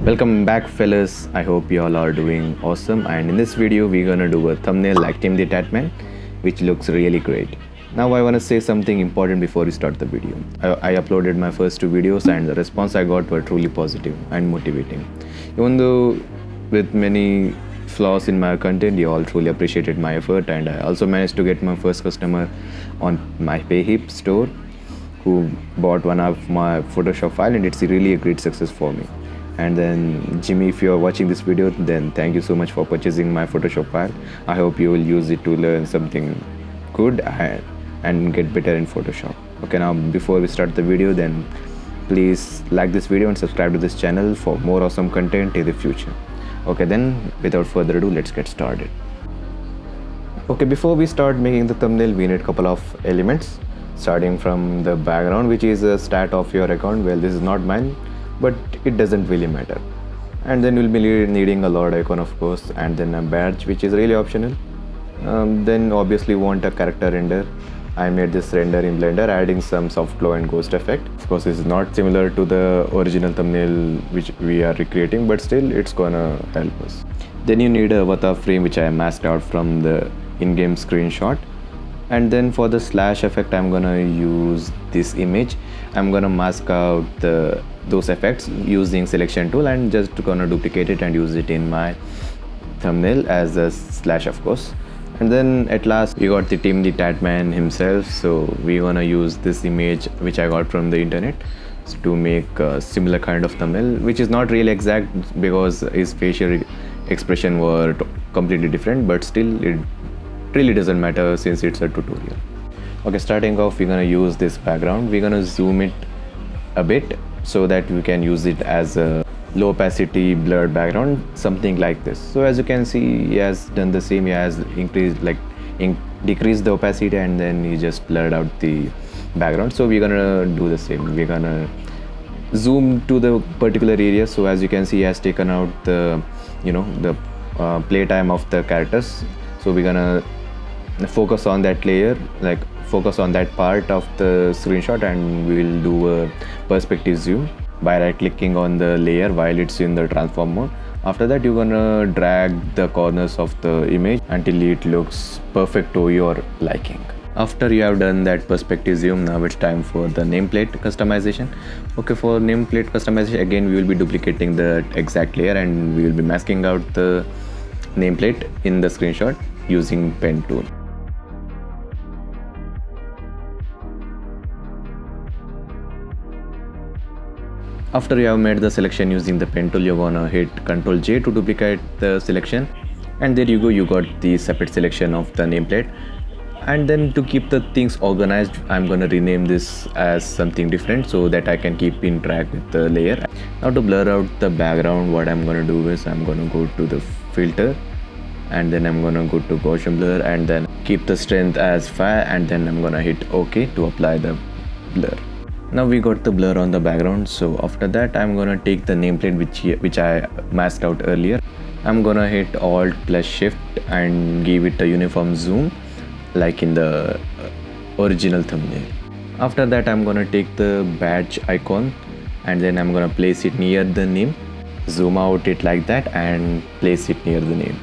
Welcome back fellas, I hope you all are doing awesome, and in this video we're gonna do a thumbnail like Tim the Tatman, which looks really great. Now I wanna say something important before we start the video. I uploaded my first two videos and the response I got were truly positive and motivating. Even though with many flaws in my content, you all truly appreciated my effort, and I also managed to get my first customer on my Payhip store who bought one of my Photoshop file, and it's really a great success for me. And then Jimmy, if you're watching this video, then thank you so much for purchasing my Photoshop file. I hope you will use it to learn something good and get better in Photoshop. Okay, now before we start the video, then please like this video and subscribe to this channel for more awesome content in the future. Okay, then without further ado, let's get started. Okay, before we start making the thumbnail, we need a couple of elements, starting from the background, which is a stat of your account. Well, this is not mine, but it doesn't really matter. And then we'll be needing a Lord icon, of course, and then a badge, which is really optional. Then obviously want a character render. I made this render in Blender, adding some soft glow and ghost effect. Of course, this is not similar to the original thumbnail which we are recreating, but still it's gonna help us. Then you need a avatar frame, which I masked out from the in-game screenshot. And then for the slash effect, I'm gonna use this image. I'm gonna mask out those effects using selection tool and just gonna duplicate it and use it in my thumbnail as a slash, of course. And then at last we got the Tim the Tatman himself, so we're gonna use this image which I got from the internet to make a similar kind of thumbnail, which is not really exact because his facial expression were completely different, but still it really doesn't matter since it's a tutorial. Okay, starting off, we're gonna use this background. We're gonna zoom it a bit so that we can use it as a low opacity blurred background, something like this. So as you can see, he has done the same. He has decreased the opacity, and then he just blurred out the background. So we're gonna do the same. We're gonna zoom to the particular area. So as you can see, he has taken out the playtime of the characters. So we're gonna focus on that layer, like focus on that part of the screenshot, and we'll do a perspective zoom by right clicking on the layer while it's in the transform mode. After that, you're gonna drag the corners of the image until it looks perfect to your liking. After you have done that perspective zoom, now it's time for the nameplate customization. Okay, for nameplate customization, again we will be duplicating the exact layer and we will be masking out the nameplate in the screenshot using pen tool. After you have made the selection using the pen tool, you're gonna hit Ctrl J to duplicate the selection, and there you go, you got the separate selection of the nameplate. And then to keep the things organized, I'm gonna rename this as something different so that I can keep in track with the layer. Now to blur out the background, what I'm gonna do is I'm gonna go to the filter, and then I'm gonna go to Gaussian blur, and then keep the strength as 5, and then I'm gonna hit OK to apply the blur. Now we got the blur on the background. So after that, I'm gonna take the nameplate which I masked out earlier. I'm gonna hit Alt plus Shift and give it a uniform zoom like in the original thumbnail. After that, I'm gonna take the badge icon and then I'm gonna place it near the name, zoom out it like that and place it near the name.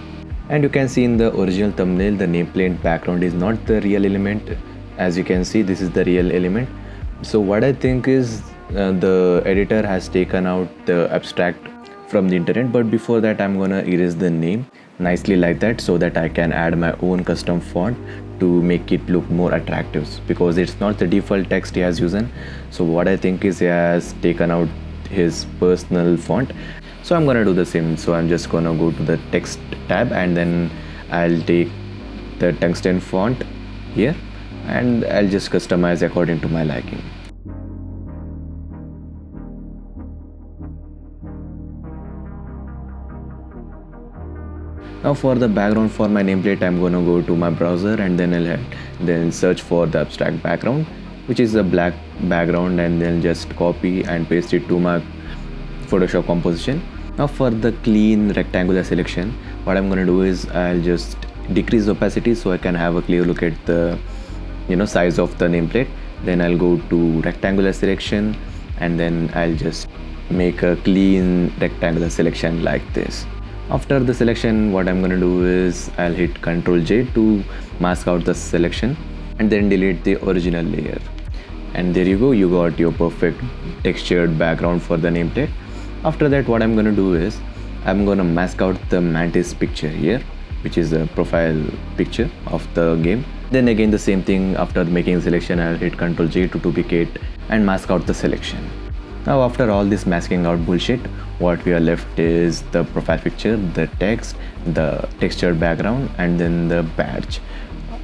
And you can see in the original thumbnail, the nameplate background is not the real element. As you can see, this is the real element. So what I think is the editor has taken out the abstract from the internet, but before that I'm gonna erase the name nicely like that so that I can add my own custom font to make it look more attractive, because it's not the default text he has used. So what I think is he has taken out his personal font. So I'm gonna do the same. So I'm just gonna go to the text tab and then I'll take the tungsten font here and I'll just customize according to my liking. Now for the background for my nameplate, I'm gonna go to my browser and then I'll search for the abstract background, which is a black background, and then just copy and paste it to my Photoshop composition. Now for the clean rectangular selection, what I'm gonna do is I'll just decrease the opacity so I can have a clear look at the size of the nameplate. Then I'll go to rectangular selection and then I'll just make a clean rectangular selection like this. After the selection, what I'm gonna do is I'll hit Ctrl J to mask out the selection and then delete the original layer. And there you go, you got your perfect textured background for the nameplate. After that, what I'm gonna do is I'm gonna mask out the Mantis picture here, which is a profile picture of the game. Then again the same thing, after making the selection, I'll hit Ctrl J to duplicate and mask out the selection. Now after all this masking out bullshit, what we are left is the profile picture, the text, the textured background, and then the badge.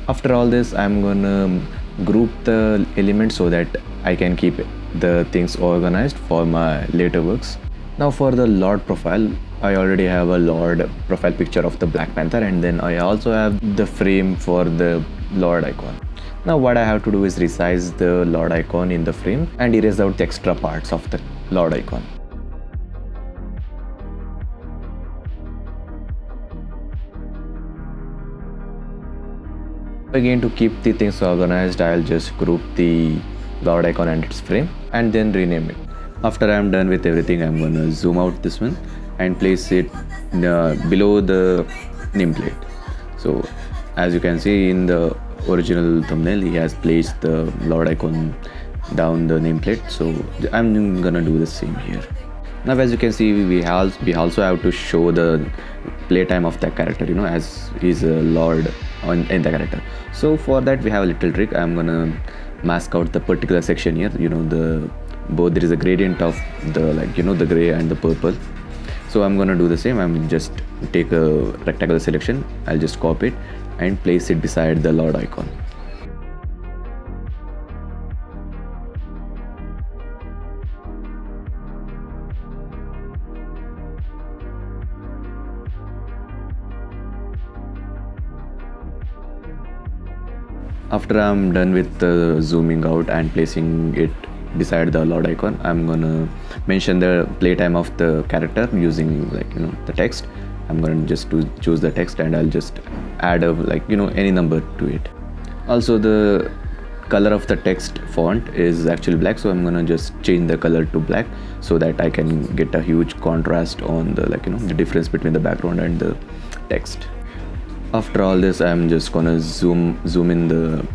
After all this, I'm gonna group the elements so that I can keep the things organized for my later works. Now for the Lord profile, I already have a Lord profile picture of the Black Panther, and then I also have the frame for the Lord icon. Now what I have to do is resize the Lord icon in the frame and erase out the extra parts of the Lord icon. Again, to keep the things organized, I'll just group the Lord icon and its frame and then rename it. After I'm done with everything, I'm gonna zoom out this one and place it below the nameplate. So as you can see in the original thumbnail, he has placed the Lord icon down the nameplate, so I'm gonna do the same here. Now as you can see, we also have to show the playtime of that character, as he's a Lord in the character. So for that we have a little trick. I'm gonna mask out the particular section here, there is a gradient of the the gray and the purple. So I'm gonna do the same. I'm just take a rectangular selection, I'll just copy it and place it beside the Lord icon. After I'm done with zooming out and placing it beside the Lord icon, I'm gonna mention the playtime of the character using the text. I'm gonna just choose the text and I'll just add any number to it. Also the color of the text font is actually black, so I'm gonna just change the color to black so that I can get a huge contrast on the the difference between the background and the text. After all this, I'm just gonna zoom in the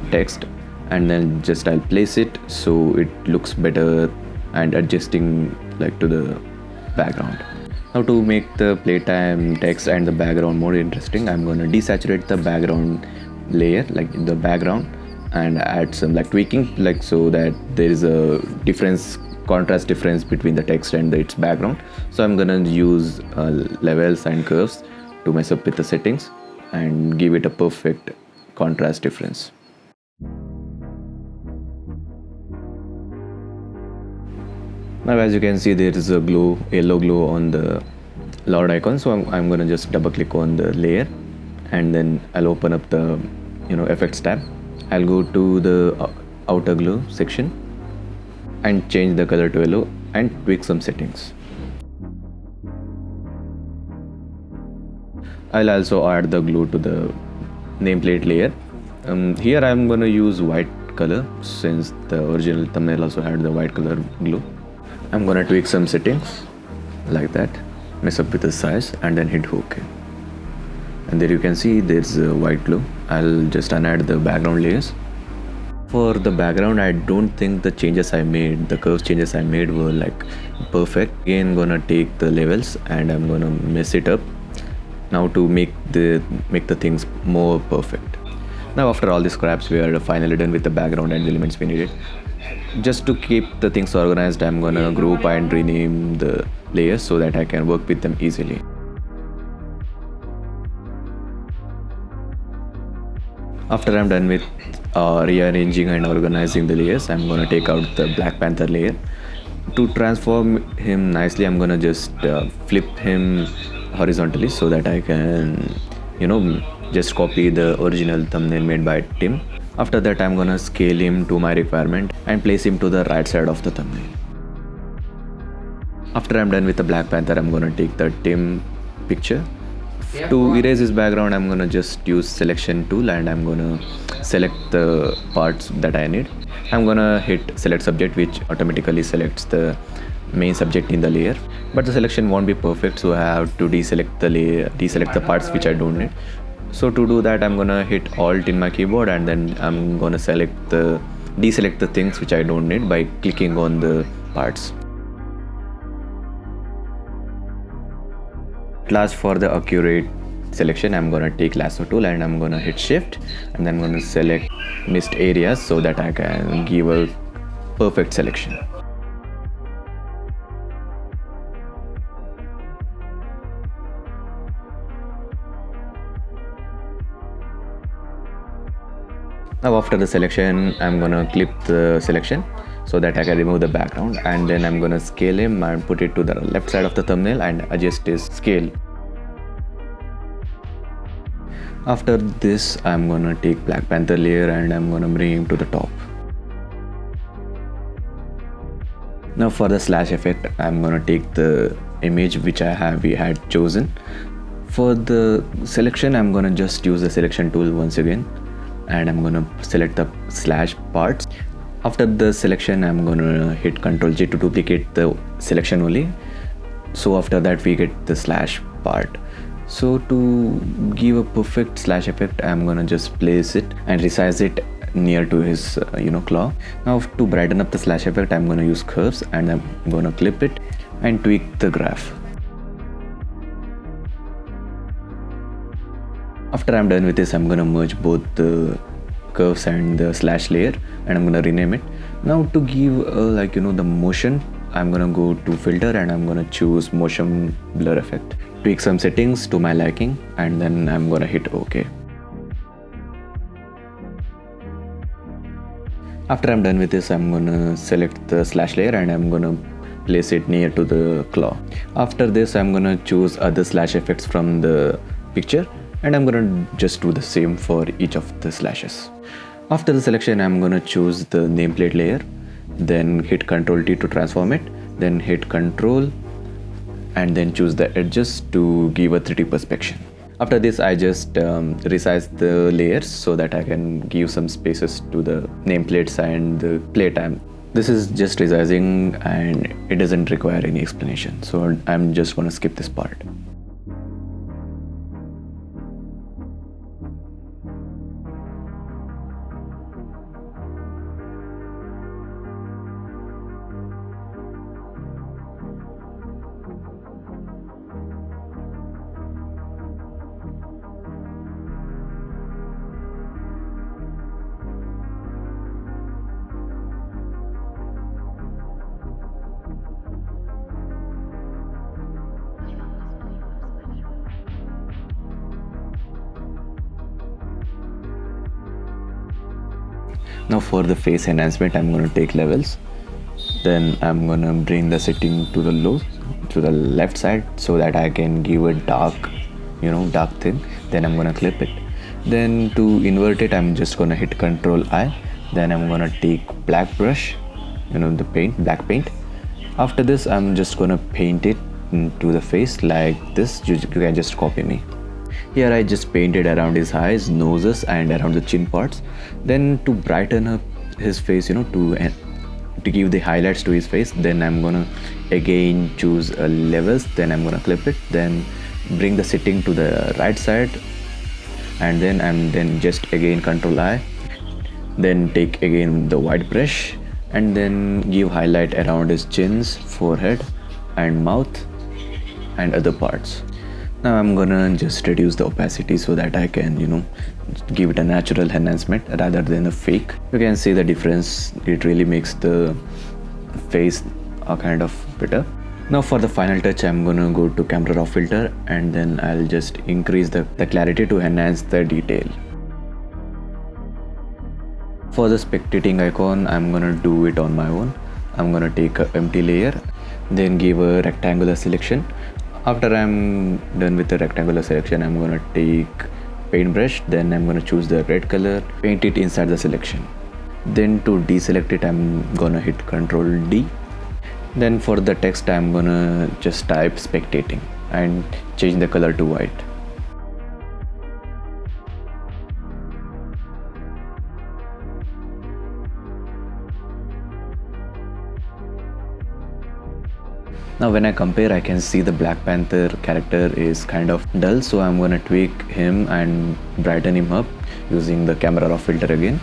text and then I'll place it so it looks better and adjusting to the background. Now to make the playtime text and the background more interesting, I'm gonna desaturate the background layer, the background, and add some tweaking so that there is a contrast difference between the text and its background. So I'm gonna use levels and curves to mess up with the settings and give it a perfect contrast difference. Now as you can see, there is a yellow glow on the Lord icon, so I'm gonna just double click on the layer and then I'll open up the effects tab. I'll go to the outer glow section and change the color to yellow and tweak some settings. I'll also add the glue to the nameplate layer. Here I'm gonna use white color since the original thumbnail also had the white color glue. I'm gonna tweak some settings like that, mess up with the size and then hit OK. And there you can see there's a white glue. I'll just unadd the background layers. For the background, I don't think the curve changes I made were perfect. Again, gonna take the levels and I'm gonna mess it up now to make the things more perfect. Now after all these scraps, we are finally done with the background and the elements we needed. Just to keep the things organized, I'm gonna group and rename the layers so that I can work with them easily. After I'm done with rearranging and organizing the layers, I'm gonna take out the Black Panther layer. To transform him nicely, I'm gonna just flip him horizontally so that I can just copy the original thumbnail made by Tim. After that, I'm gonna scale him to my requirement and place him to the right side of the thumbnail. After I'm done with the Black Panther, I'm gonna take the Tim picture. To erase his background, I'm gonna just use selection tool and I'm gonna select the parts that I need. I'm gonna hit select subject, which automatically selects the main subject in the layer, but the selection won't be perfect, so I have to deselect the layer, deselect the parts which I don't need. So to do that, I'm gonna hit Alt in my keyboard, and then I'm gonna deselect the things which I don't need by clicking on the parts. Last, for the accurate selection, I'm gonna take lasso tool and I'm gonna hit shift, and then I'm gonna select missed areas so that I can give a perfect selection. Now after the selection, I'm gonna clip the selection so that I can remove the background, and then I'm gonna scale him and put it to the left side of the thumbnail and adjust his scale. After this, I'm gonna take Black Panther layer and I'm gonna bring him to the top. Now for the slash effect, I'm gonna take the image which we had chosen. For the selection, I'm gonna just use the selection tool once again, and I'm gonna select the slash parts. After the selection, I'm gonna hit Ctrl J to duplicate the selection only. So after that, we get the slash part. So to give a perfect slash effect, I'm gonna just place it and resize it near to his claw. Now to brighten up the slash effect, I'm gonna use curves and I'm gonna clip it and tweak the graph. After I'm done with this, I'm gonna merge both the curves and the slash layer, and I'm gonna rename it. Now to give the motion, I'm gonna go to filter and I'm gonna choose motion blur effect, tweak some settings to my liking, and then I'm gonna hit OK. After I'm done with this, I'm gonna select the slash layer and I'm gonna place it near to the claw. After this, I'm gonna choose other slash effects from the picture, and I'm gonna just do the same for each of the slashes. After the selection, I'm gonna choose the nameplate layer, then hit Ctrl T to transform it, then hit Ctrl and then choose the edges to give a 3D perspective. After this, I just resize the layers so that I can give some spaces to the nameplates and the playtime. This is just resizing and it doesn't require any explanation, so I'm just gonna skip this part. Now for the face enhancement, I'm going to take levels, then I'm going to bring the setting to the low, to the left side, so that I can give a dark thing. Then I'm going to clip it. Then to invert it, I'm just going to hit Ctrl I. Then I'm going to take black brush, the black paint. After this, I'm just going to paint it into the face like this. You can just copy me. Here I just painted around his eyes, noses and around the chin parts. Then to brighten up his face, to give the highlights to his face, then I'm gonna again choose levels, then I'm gonna clip it, then bring the setting to the right side, and then just again Ctrl I, then take again the white brush and then give highlight around his chins, forehead and mouth and other parts. Now I'm gonna just reduce the opacity so that I can give it a natural enhancement rather than a fake. You can see the difference. It really makes the face a kind of better. Now for the final touch, I'm gonna go to camera raw filter and then I'll just increase the clarity to enhance the detail. For the spectating icon, I'm gonna do it on my own. I'm gonna take an empty layer, then give a rectangular selection. After I'm done with the rectangular selection, I'm gonna take paintbrush, then I'm gonna choose the red color, paint it inside the selection. Then to deselect it, I'm gonna hit Ctrl D. Then for the text, I'm gonna just type spectating and change the color to white. Now when I compare, I can see the Black Panther character is kind of dull, so I'm gonna tweak him and brighten him up using the camera raw filter again.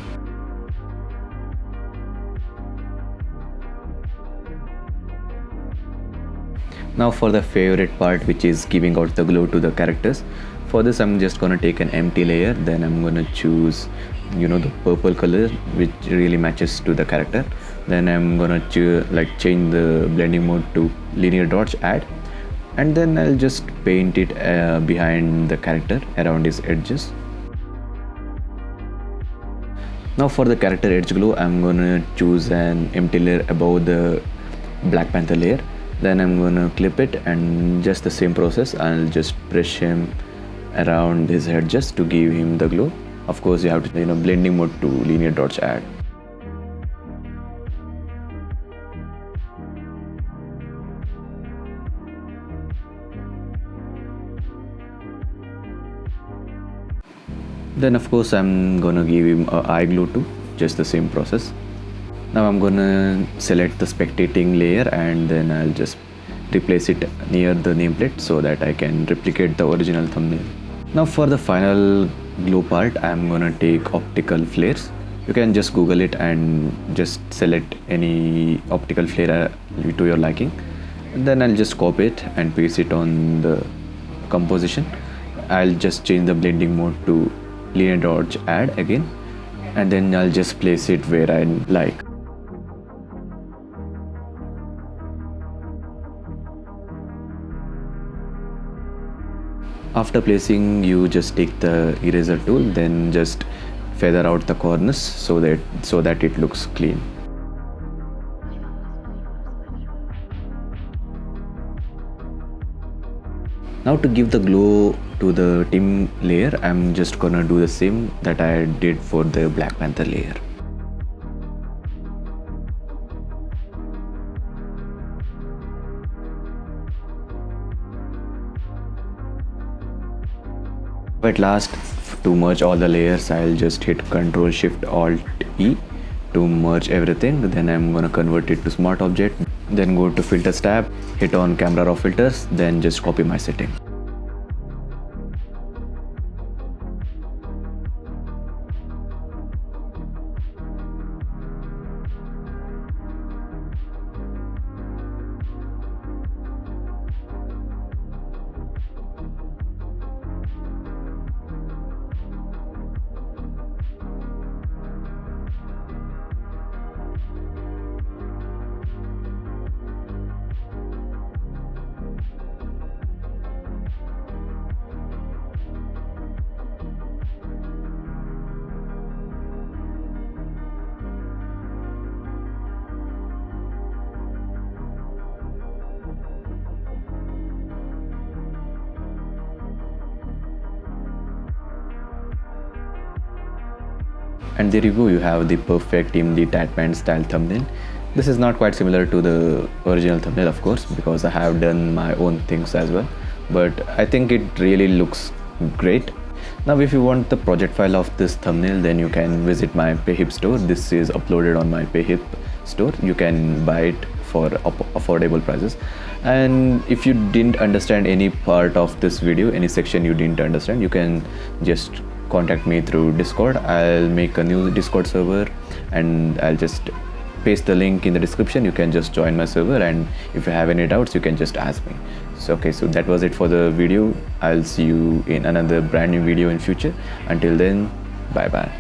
Now for the favorite part, which is giving out the glow to the characters. For this I'm just gonna take an empty layer, then I'm gonna choose the purple color which really matches to the character. Then I'm gonna change the blending mode to linear dots add, and then I'll just paint it behind the character around his edges. Now for the character edge glow, I'm gonna choose an empty layer above the Black Panther layer. Then I'm gonna clip it, and just the same process, I'll just brush him around his head just to give him the glow. Of course you have to blending mode to linear dots add. Then of course I'm gonna give him a eye glow too, just the same process. Now I'm gonna select the spectating layer, and then I'll just replace it near the nameplate so that I can replicate the original thumbnail. Now for the final glow part, I'm gonna take optical flares. You can just Google it and just select any optical flare to your liking. And then I'll just copy it and paste it on the composition. I'll just change the blending mode to linear dots add again, and then I'll just place it where I like. After placing, you just take the eraser tool, then just feather out the corners so that it looks clean. Now to give the glow to the Tim layer, I'm just gonna do the same that I did for the Black Panther layer. At last, to merge all the layers, I'll just hit Ctrl Shift Alt E to merge everything. Then I'm gonna convert it to Smart Object, then go to Filters tab, hit on Camera Raw Filters, then just copy my setting. And there you go, you have the perfect Tim the Tatman style thumbnail. This is not quite similar to the original thumbnail, of course, because I have done my own things as well, but I think it really looks great. Now if you want the project file of this thumbnail, then you can visit my Payhip store. This is uploaded on my Payhip store. You can buy it for affordable prices. And if you didn't understand any part of this video, any section you didn't understand, you can just contact me through Discord. I'll make a new Discord server and I'll just paste the link in the description. You can just join my server, and if you have any doubts, you can just ask me. So okay, so that was it for the video. I'll see you in another brand new video in future. Until then, bye bye.